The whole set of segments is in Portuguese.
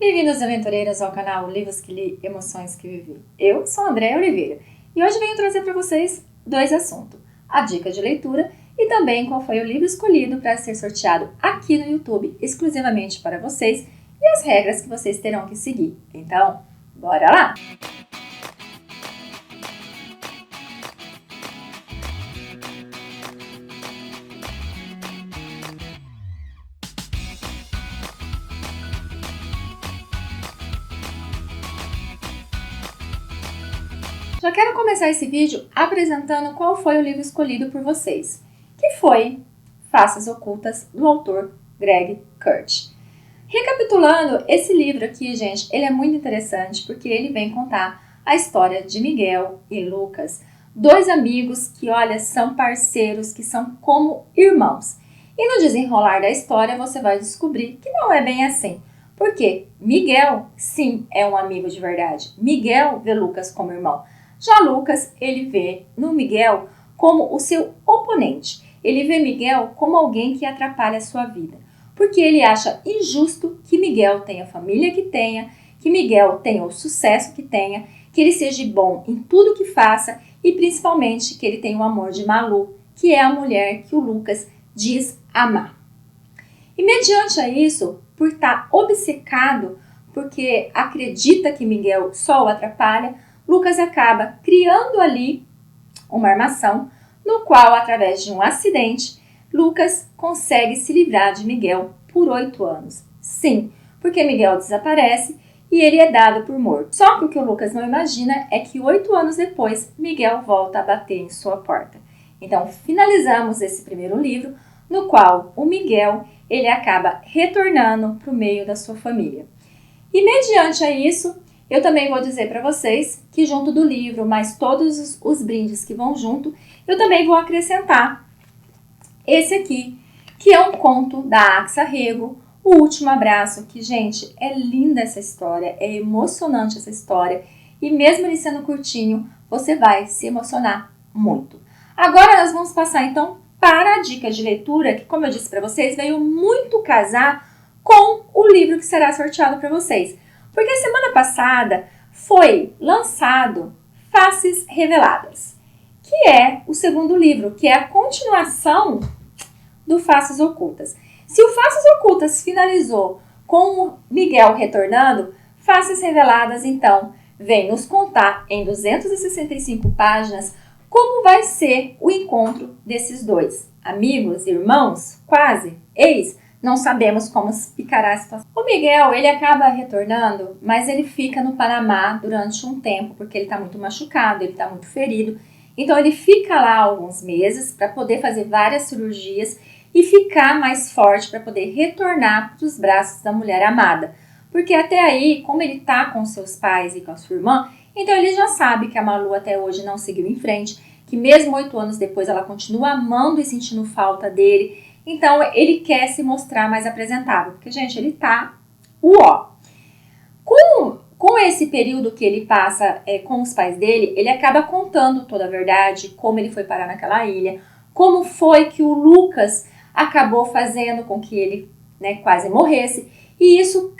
Bem-vindos, aventureiras, ao canal Livros que Li, Emoções que Vivi. Eu sou a Andréia Oliveira e hoje venho trazer para vocês dois assuntos: a dica de leitura e também qual foi o livro escolhido para ser sorteado aqui no YouTube, exclusivamente para vocês, e as regras que vocês terão que seguir. Então, bora lá! Já quero começar esse vídeo apresentando qual foi o livro escolhido por vocês, que foi Faces Ocultas, do autor Greg Kurt. Recapitulando, esse livro aqui, gente, ele é muito interessante porque ele vem contar a história de Miguel e Lucas, dois amigos que, olha, são parceiros, que são como irmãos. E no desenrolar da história você vai descobrir que não é bem assim. Porque Miguel, sim, é um amigo de verdade. Miguel vê Lucas como irmão. Já Lucas, ele vê no Miguel como o seu oponente. Ele vê Miguel como alguém que atrapalha a sua vida. Porque ele acha injusto que Miguel tenha a família que tenha, que Miguel tenha o sucesso que tenha, que ele seja bom em tudo que faça e principalmente que ele tenha o amor de Malu, que é a mulher que o Lucas diz amar. E mediante a isso, por estar obcecado, porque acredita que Miguel só o atrapalha, Lucas acaba criando ali uma armação no qual, através de um acidente, Lucas consegue se livrar de Miguel por 8 anos. Sim, porque Miguel desaparece e ele é dado por morto. Só que o que o Lucas não imagina é que 8 anos depois, Miguel volta a bater em sua porta. Então, finalizamos esse primeiro livro, no qual o Miguel ele acaba retornando para o meio da sua família. E mediante a isso, eu também vou dizer para vocês que junto do livro, mais todos os brindes que vão junto, eu também vou acrescentar esse aqui, que é um conto da Axa Rego, O Último Abraço, que, gente, é linda essa história, é emocionante essa história, e mesmo ele sendo curtinho, você vai se emocionar muito. Agora nós vamos passar, então, para a dica de leitura, que, como eu disse para vocês, veio muito casar com o livro que será sorteado para vocês. Porque semana passada foi lançado Faces Reveladas, que é o segundo livro, que é a continuação do Faces Ocultas. Se o Faces Ocultas finalizou com o Miguel retornando, Faces Reveladas, então, vem nos contar em 265 páginas como vai ser o encontro desses dois. Amigos, irmãos, quase, ex, não sabemos como ficará a situação. O Miguel, ele acaba retornando, mas ele fica no Panamá durante um tempo, porque ele está muito machucado, ele está muito ferido. Então ele fica lá alguns meses para poder fazer várias cirurgias e ficar mais forte para poder retornar para os braços da mulher amada. Porque até aí, como ele está com seus pais e com a sua irmã, então ele já sabe que a Malu até hoje não seguiu em frente, que mesmo 8 anos depois ela continua amando e sentindo falta dele. Então ele quer se mostrar mais apresentável, porque, gente, ele tá uó. Com esse período que ele passa com os pais dele, ele acaba contando toda a verdade, como ele foi parar naquela ilha, como foi que o Lucas acabou fazendo com que ele quase morresse. E isso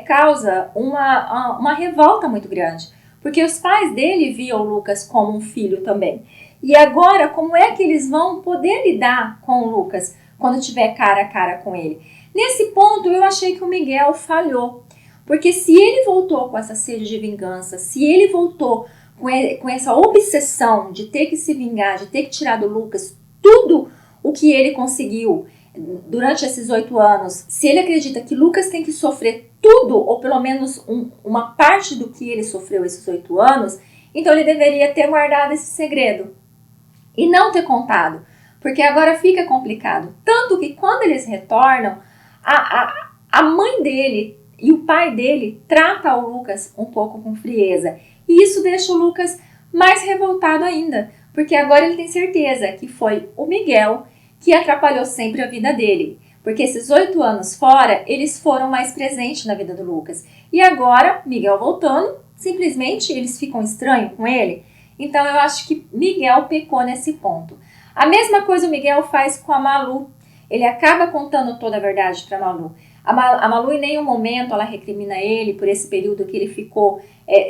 causa uma revolta muito grande, porque os pais dele viam o Lucas como um filho também. E agora, como é que eles vão poder lidar com o Lucas quando tiver cara a cara com ele? Nesse ponto, eu achei que o Miguel falhou. Porque se ele voltou com essa sede de vingança, se ele voltou com essa obsessão de ter que se vingar, de ter que tirar do Lucas tudo o que ele conseguiu durante esses 8 anos, se ele acredita que Lucas tem que sofrer tudo, ou pelo menos uma parte do que ele sofreu esses 8 anos, então ele deveria ter guardado esse segredo e não ter contado, porque agora fica complicado. Tanto que quando eles retornam, a mãe dele e o pai dele trata o Lucas um pouco com frieza. E isso deixa o Lucas mais revoltado ainda, porque agora ele tem certeza que foi o Miguel que atrapalhou sempre a vida dele. Porque esses 8 anos fora, eles foram mais presentes na vida do Lucas. E agora, Miguel voltando, simplesmente eles ficam estranhos com ele. Então eu acho que Miguel pecou nesse ponto. A mesma coisa o Miguel faz com a Malu. Ele acaba contando toda a verdade para Malu. A Malu em nenhum momento ela recrimina ele por esse período que ele ficou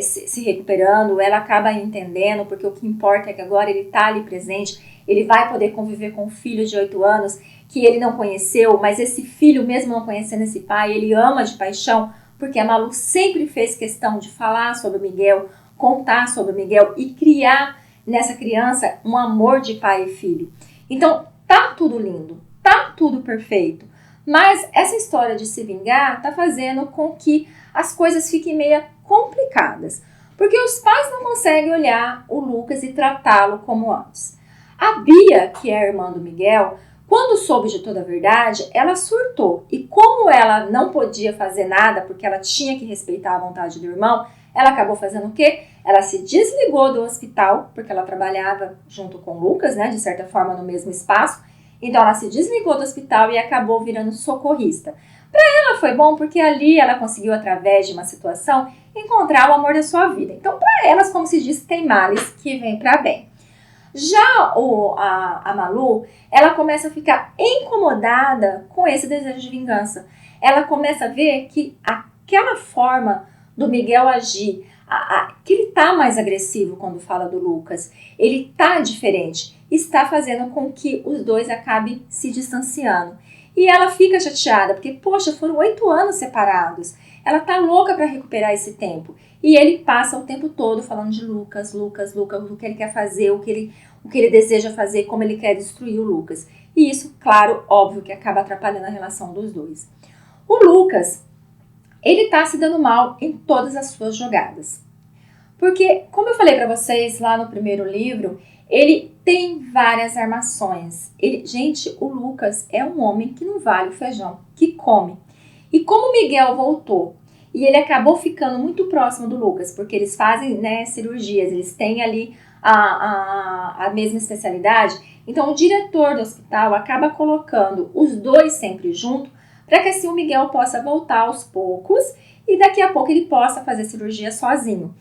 se recuperando. Ela acaba entendendo, porque o que importa é que agora ele está ali presente, ele vai poder conviver com um filho de 8 anos que ele não conheceu, mas esse filho, mesmo não conhecendo esse pai, ele ama de paixão, porque a Malu sempre fez questão de falar sobre o Miguel, contar sobre o Miguel e criar nessa criança um amor de pai e filho. Então, tá tudo lindo, tá tudo perfeito, mas essa história de se vingar tá fazendo com que as coisas fiquem meio complicadas, porque os pais não conseguem olhar o Lucas e tratá-lo como antes. A Bia, que é a irmã do Miguel, quando soube de toda a verdade, ela surtou. E como ela não podia fazer nada, porque ela tinha que respeitar a vontade do irmão, ela acabou fazendo o quê? Ela se desligou do hospital, porque ela trabalhava junto com o Lucas, né, de certa forma no mesmo espaço. Então ela se desligou do hospital e acabou virando socorrista. Para ela foi bom porque ali ela conseguiu, através de uma situação, encontrar o amor da sua vida. Então para elas, como se diz, tem males que vem para bem. Já a Malu, ela começa a ficar incomodada com esse desejo de vingança. Ela começa a ver que aquela forma do Miguel agir, que ele tá mais agressivo quando fala do Lucas, ele tá diferente, está fazendo com que os dois acabem se distanciando. E ela fica chateada, porque, poxa, foram 8 anos separados. Ela tá louca para recuperar esse tempo. E ele passa o tempo todo falando de Lucas, o que ele quer fazer, o que ele deseja fazer, como ele quer destruir o Lucas. E isso, claro, óbvio que acaba atrapalhando a relação dos dois. O Lucas, ele tá se dando mal em todas as suas jogadas. Porque, como eu falei para vocês lá no primeiro livro, ele tem várias armações. Gente, o Lucas é um homem que não vale o feijão, que come. E como o Miguel voltou e ele acabou ficando muito próximo do Lucas, porque eles fazem, né, cirurgias, eles têm ali a mesma especialidade, então o diretor do hospital acaba colocando os dois sempre junto, para que assim o Miguel possa voltar aos poucos e daqui a pouco ele possa fazer cirurgia sozinho.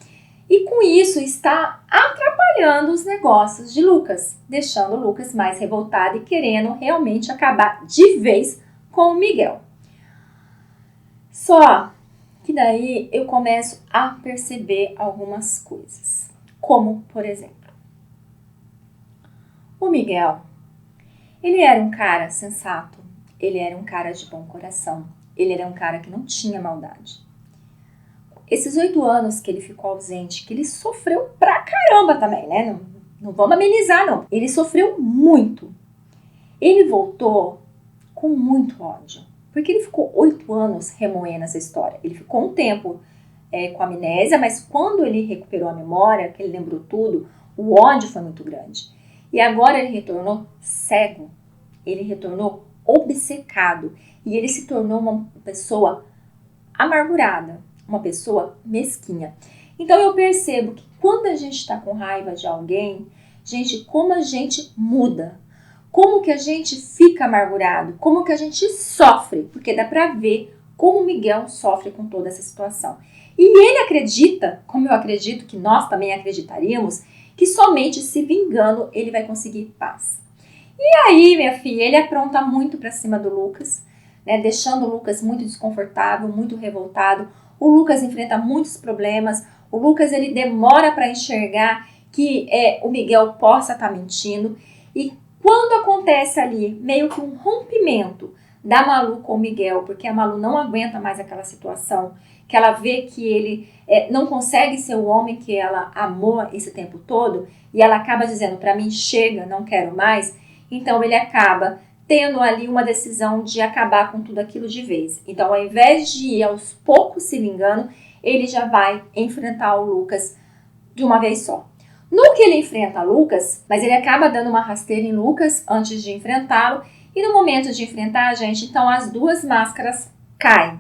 E com isso está atrapalhando os negócios de Lucas, deixando o Lucas mais revoltado e querendo realmente acabar de vez com o Miguel. Só que daí eu começo a perceber algumas coisas. Como, por exemplo, o Miguel, ele era um cara sensato, ele era um cara de bom coração, ele era um cara que não tinha maldade. Esses 8 anos que ele ficou ausente, que ele sofreu pra caramba também, né? Não vamos amenizar, não. Ele sofreu muito. Ele voltou com muito ódio. Porque ele ficou 8 anos remoendo essa história. Ele ficou um tempo com amnésia, mas quando ele recuperou a memória, que ele lembrou tudo, o ódio foi muito grande. E agora ele retornou cego. Ele retornou obcecado. E ele se tornou uma pessoa amargurada, uma pessoa mesquinha. Então eu percebo que quando a gente está com raiva de alguém, gente, como a gente muda. Como que a gente fica amargurado, como que a gente sofre, porque dá pra ver como o Miguel sofre com toda essa situação. E ele acredita, como eu acredito que nós também acreditaríamos, que somente se vingando ele vai conseguir paz. E aí, minha filha, ele apronta muito pra cima do Lucas, né, deixando o Lucas muito desconfortável, muito revoltado. O Lucas enfrenta muitos problemas, o Lucas ele demora para enxergar que o Miguel possa estar mentindo. E quando acontece ali meio que um rompimento da Malu com o Miguel, porque a Malu não aguenta mais aquela situação, que ela vê que ele não consegue ser o homem que ela amou esse tempo todo, e ela acaba dizendo, para mim chega, não quero mais, então ele acaba tendo ali uma decisão de acabar com tudo aquilo de vez. Então, ao invés de ir aos poucos se vingando, ele já vai enfrentar o Lucas de uma vez só. No que ele enfrenta Lucas, mas ele acaba dando uma rasteira em Lucas antes de enfrentá-lo, e no momento de enfrentar, gente, então as duas máscaras caem.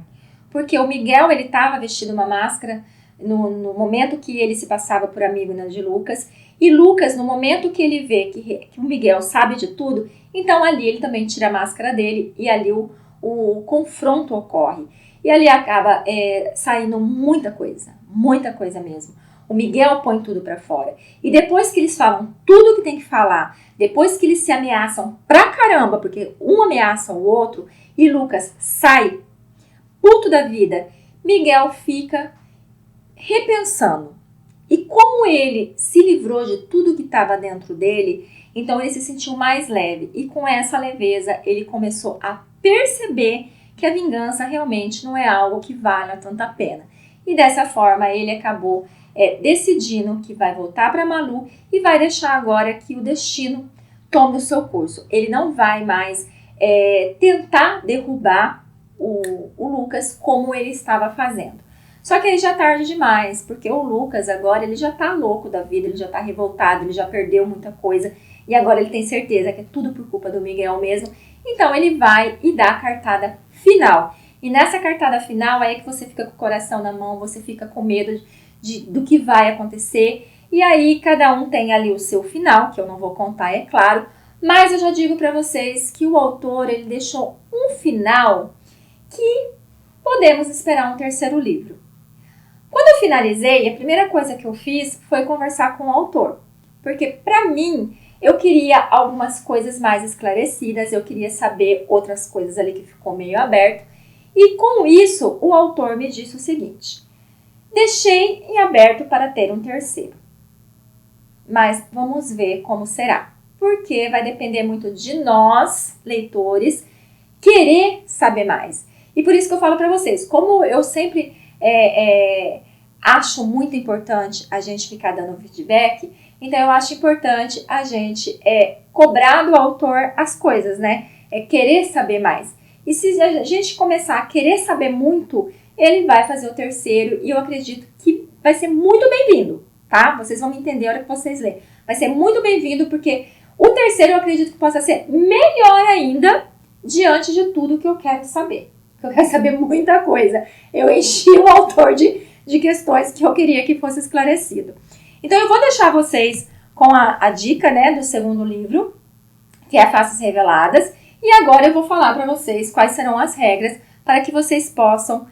Porque o Miguel, ele estava vestindo uma máscara no momento que ele se passava por amigo, né, de Lucas, e Lucas, no momento que ele vê que o Miguel sabe de tudo, então ali ele também tira a máscara dele e ali o confronto ocorre. E ali acaba saindo muita coisa mesmo. O Miguel põe tudo pra fora. E depois que eles falam tudo que tem que falar, depois que eles se ameaçam pra caramba, porque um ameaça o outro, e Lucas sai, puto da vida. Miguel fica repensando. E como ele se livrou de tudo que estava dentro dele, então ele se sentiu mais leve. E com essa leveza, ele começou a perceber que a vingança realmente não é algo que vale tanta pena. E dessa forma, ele acabou decidindo que vai voltar para Malu e vai deixar agora que o destino tome o seu curso. Ele não vai mais tentar derrubar o Lucas como ele estava fazendo. Só que aí já é tarde demais, porque o Lucas agora ele já tá louco da vida, ele já tá revoltado, ele já perdeu muita coisa e agora ele tem certeza que é tudo por culpa do Miguel mesmo. Então ele vai e dá a cartada final. E nessa cartada final aí é que você fica com o coração na mão, você fica com medo do que vai acontecer. E aí cada um tem ali o seu final, que eu não vou contar, é claro. Mas eu já digo para vocês que o autor ele deixou um final que podemos esperar um terceiro livro. Quando eu finalizei, a primeira coisa que eu fiz foi conversar com o autor. Porque para mim, eu queria algumas coisas mais esclarecidas, eu queria saber outras coisas ali que ficou meio aberto. E com isso, o autor me disse o seguinte: deixei em aberto para ter um terceiro. Mas vamos ver como será. Porque vai depender muito de nós, leitores, querer saber mais. E por isso que eu falo para vocês, como eu sempre acho muito importante a gente ficar dando feedback, então eu acho importante a gente cobrar do autor as coisas, né? Querer saber mais. E se a gente começar a querer saber muito, ele vai fazer o terceiro e eu acredito que vai ser muito bem-vindo, tá? Vocês vão me entender a hora que vocês lerem. Vai ser muito bem-vindo porque o terceiro eu acredito que possa ser melhor ainda diante de tudo que eu quero saber. Eu quero saber muita coisa. Eu enchi o autor de questões que eu queria que fosse esclarecido. Então eu vou deixar vocês com a dica, né, do segundo livro, que é Faces Reveladas. E agora eu vou falar para vocês quais serão as regras para que vocês possam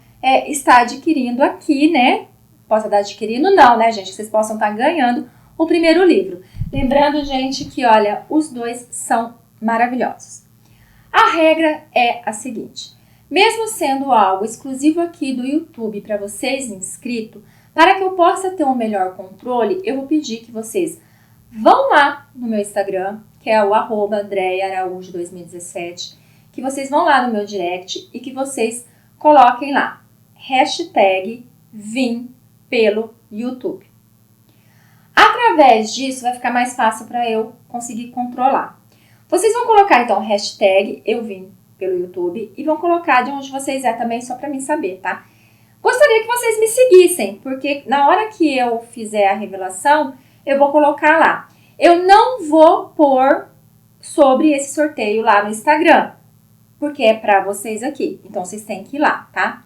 estar adquirindo aqui, né? Possa estar adquirindo não, né, gente? Que vocês possam estar ganhando o primeiro livro. Lembrando, gente, que, olha, os dois são maravilhosos. A regra é a seguinte: mesmo sendo algo exclusivo aqui do YouTube para vocês inscritos, para que eu possa ter um melhor controle, eu vou pedir que vocês vão lá no meu Instagram, que é o @andreaaraújo2017, que vocês vão lá no meu direct e que vocês coloquem lá, #vim pelo YouTube. Através disso vai ficar mais fácil para eu conseguir controlar. Vocês vão colocar então #eu vim pelo YouTube e vão colocar de onde vocês também, só para mim saber, tá? Gostaria que vocês me seguissem, porque na hora que eu fizer a revelação, eu vou colocar lá. Eu não vou pôr sobre esse sorteio lá no Instagram, porque é para vocês aqui. Então, vocês têm que ir lá, tá?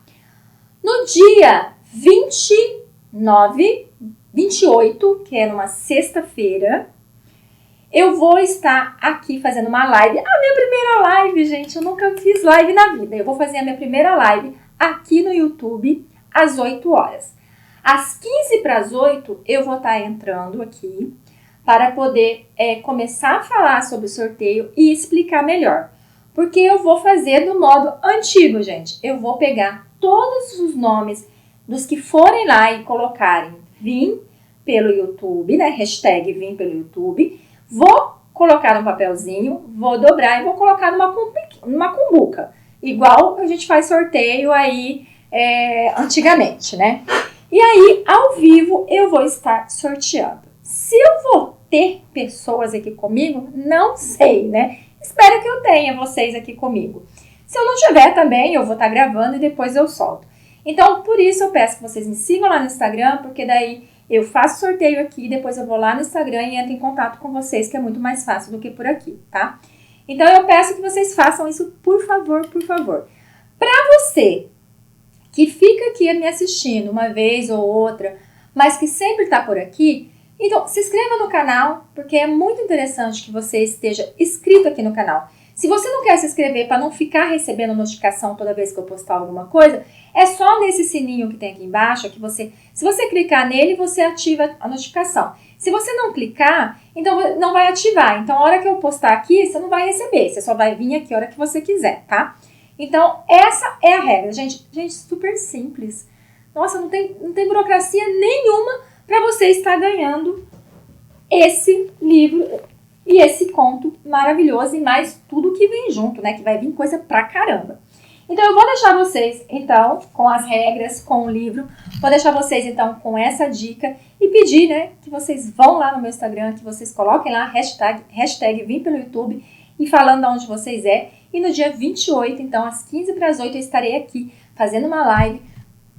No dia 28, que é numa sexta-feira, eu vou estar aqui fazendo uma live. A minha primeira live, gente, eu nunca fiz live na vida. Eu vou fazer a minha primeira live aqui no YouTube às 8 horas. Às 15 para as 8, eu vou estar entrando aqui para poder começar a falar sobre o sorteio e explicar melhor. Porque eu vou fazer do modo antigo, gente. Eu vou pegar todos os nomes dos que forem lá e colocarem Vim pelo YouTube, né? #vim pelo YouTube. Vou colocar num papelzinho, vou dobrar e vou colocar numa cumbuca. Igual a gente faz sorteio aí antigamente, né? E aí, ao vivo, eu vou estar sorteando. Se eu vou ter pessoas aqui comigo, não sei, né? Espero que eu tenha vocês aqui comigo. Se eu não tiver também, eu vou estar gravando e depois eu solto. Então, por isso eu peço que vocês me sigam lá no Instagram, porque daí eu faço sorteio aqui, depois eu vou lá no Instagram e entro em contato com vocês, que é muito mais fácil do que por aqui, tá? Então, eu peço que vocês façam isso, por favor, por favor. Para você que fica aqui me assistindo uma vez ou outra, mas que sempre está por aqui, então se inscreva no canal, porque é muito interessante que você esteja inscrito aqui no canal. Se você não quer se inscrever para não ficar recebendo notificação toda vez que eu postar alguma coisa, é só nesse sininho que tem aqui embaixo, que se você clicar nele, você ativa a notificação. Se você não clicar, então não vai ativar. Então, a hora que eu postar aqui, você não vai receber. Você só vai vir aqui a hora que você quiser, tá? Então, essa é a regra, gente. Gente, super simples. Nossa, não tem burocracia nenhuma para você estar ganhando esse livro e esse conto maravilhoso e mais tudo que vem junto, né? Que vai vir coisa pra caramba. Então, eu vou deixar vocês, então, com as regras, com o livro. Vou deixar vocês, então, com essa dica e pedir, né, que vocês vão lá no meu Instagram, que vocês coloquem lá hashtag Vim pelo YouTube e falando de onde vocês é. E no dia 28, então, às 7:45, eu estarei aqui fazendo uma live,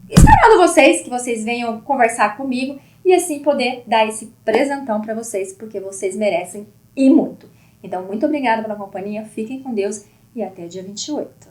esperando vocês, que vocês venham conversar comigo e assim poder dar esse presentão para vocês, porque vocês merecem e muito. Então, muito obrigada pela companhia, fiquem com Deus e até o dia 28.